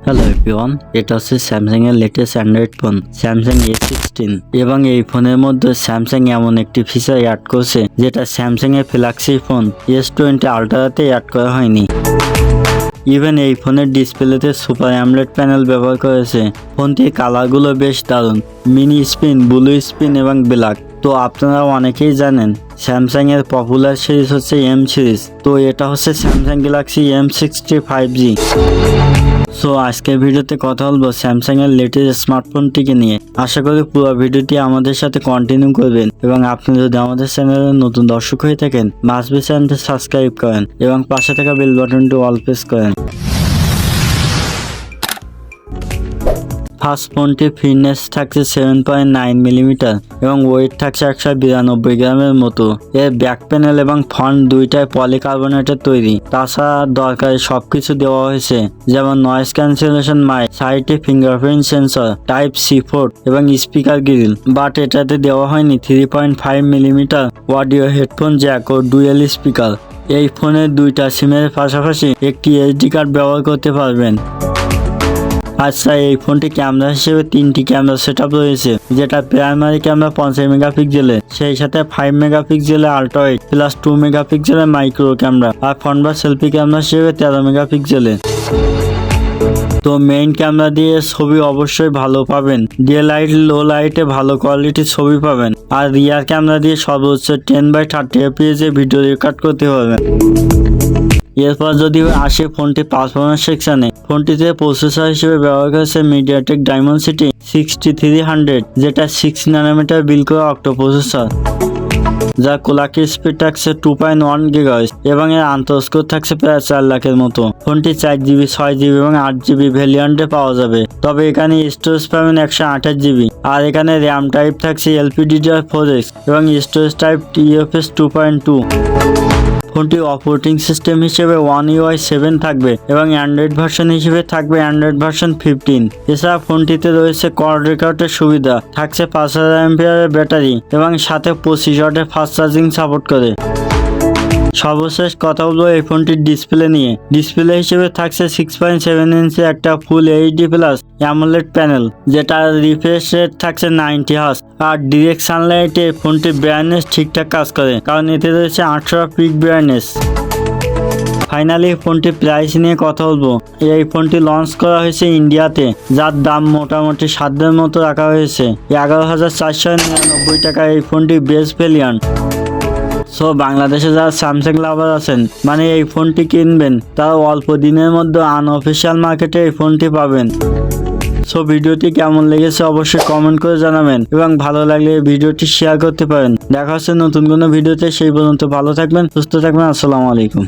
Hello everyone, এটা হচ্ছে Samsung এর latest Android phone Samsung A16 এবং এই ফোনের মধ্যে স্যামসাং এমন একটি ফিচার অ্যাড করছে যেটা স্যামসাং এর ফ্ল্যাগশিপ ফোন S20 আলট্রাতে অ্যাড করা হয়নি। ইভেন এই ফোনের ডিসপ্লেতে সুপার অ্যামোলেড প্যানেল ব্যবহার করেছে। ফোনটির কালারগুলো বেশ দারুণ, মিনি স্ক্রিন, ব্লু স্ক্রিন এবং ব্ল্যাক। তো আপনারা অনেকেই জানেন স্যামসাং এর পপুলার সিরিজ হচ্ছে M সিরিজ। তো এটা হচ্ছে Samsung Galaxy M60 5G। So আজকের ভিডিওতে কথা বলবো স্যামসাং এর লেটেস্ট স্মার্টফোনটিকে নিয়ে। আশা করি পুরো ভিডিওটি আমাদের সাথে কন্টিনিউ করবেন এবং আপনি যদি আমাদের চ্যানেলের নতুন দর্শক হয়ে থাকেন মাস্ট বি চ্যানেলটি সাবস্ক্রাইব করেন এবং পাশে থাকা বেল বাটনটি অল প্রেস করেন। ফার্স্ট ফোনটির ফিটনেস থাকছে 7.9 মিলিমিটার এবং ওয়েট থাকছে 192 গ্রামের মতো। এর ব্যাক প্যানেল এবং ফ্রন্ট দুইটাই পলিকার্বনেটের তৈরি। তাছাড়া দরকারি সবকিছু দেওয়া হয়েছে, যেমন নয়েজ ক্যান্সেলেশন মাইক, সাইডে fingerprint sensor, type C port এবং স্পিকার গ্রিল। বাট এটাতে দেওয়া হয়নি 3.5 মিলিমিটার অডিও হেডফোন জ্যাক ও ডুয়েল স্পিকার। এই ফোনের দুইটা সিমের পাশাপাশি একটি SD কার্ড ব্যবহার করতে পারবেন। আচ্ছা, এই ফোনটি ক্যামেরা হিসেবে 3টি ক্যামেরা সেটআপ রয়েছে, যেটা প্রাইমারি ক্যামেরা 50 মেগাপিক্সেলের, সেই সাথে 5 মেগাপিক্সেলের আল্ট্রা ওয়াইড প্লাস 2 মেগাপিক্সেলের মাইক্রো ক্যামেরা আর ফ্রন্ট বা সেলফি ক্যামেরা হিসেবে 13 মেগাপিক্সেলের। তো মেইন ক্যামেরা দিয়ে ছবি অবশ্যই ভালো পাবেন, ডে লাইট লো লাইটে ভালো কোয়ালিটির ছবি পাবেন। আর রিয়ার ক্যামেরা দিয়ে সর্বোচ্চ 10x30 fps এ ভিডিও রেকর্ড করতে পারবেন। এরপর যদি আসে ফোনটি পারফরমেন্স সেকশনে, ফোনটিতে প্রসেসর হিসেবে ব্যবহার করেছে মিডিয়াটেক ডাইমেনসিটি 6300, যেটা 6 ন্যানোমিটার বিল্ড করা অক্টো প্রসেসর, যার ক্লক স্পিড থাকছে 2.1 GHz এবং এর আন্তঃস্কোর থাকছে প্রায় 4 লাখের মতো। ফোনটি 4GB, 6GB এবং 8GB ভ্যারিয়েন্টে পাওয়া যাবে, তবে এখানে স্টোরেজ পাবেন 128GB। আর এখানে র্যাম টাইপ থাকছে LPDDR4X এবং স্টোরেজ টাইপ UFS 2.2। ফোনটি অপারেটিং সিস্টেম হিসেবে One UI 7 থাকবে এবং অ্যান্ড্রয়েড ভার্সন হিসেবে থাকবে অ্যান্ড্রয়েড ভার্সন 15। এছাড়া ফোনটিতে রয়েছে কর্ড রেকর্ডের সুবিধা, থাকছে 5000 mAh ব্যাটারি এবং সাথে 25 ওয়াটের ফাস্ট চার্জিং সাপোর্ট করে। সর্বশেষ কথা বলবো এই ফোনটির ডিসপ্লে নিয়ে। ডিসপ্লে হিসেবে থাকছে 6.7 ইঞ্চি একটা ফুল HD প্লাস অ্যামোলেড প্যানেল, যেটা রিফ্রেশ রেট থাকছে 90 হার্জ। আর ডিরেক্ট সানলাইটে ফোনটির ব্রাইটনেস ঠিকঠাক কাজ করে, কারণ এতে রয়েছে 800 পিক ব্রাইটনেস। ফাইনালি ফোনটির প্রাইস নিয়ে কথা বলবো। এই ফোনটি লঞ্চ করা হয়েছে ইন্ডিয়াতে, যার দাম মোটামুটি সাধ্যের মতো রাখা হয়েছে 11,499 টাকা। এই ফোনটি বেস্ট ভ্যারিয়েন্ট। সো বাংলাদেশে যারা স্যামসাং লাভার আছেন, মানে এই ফোনটি কিনবেন, তারা অল্প দিনের মধ্যে আনঅফিসিয়াল মার্কেটে এই ফোনটি পাবেন। সো ভিডিওটি কেমন লেগেছে অবশ্যই কমেন্ট করে জানাবেন এবং ভালো লাগলে ভিডিওটি শেয়ার করতে পারেন। দেখা হচ্ছে নতুন কোনো ভিডিওতে, সেই পর্যন্ত ভালো থাকবেন, সুস্থ থাকবেন। আসসালামু আলাইকুম।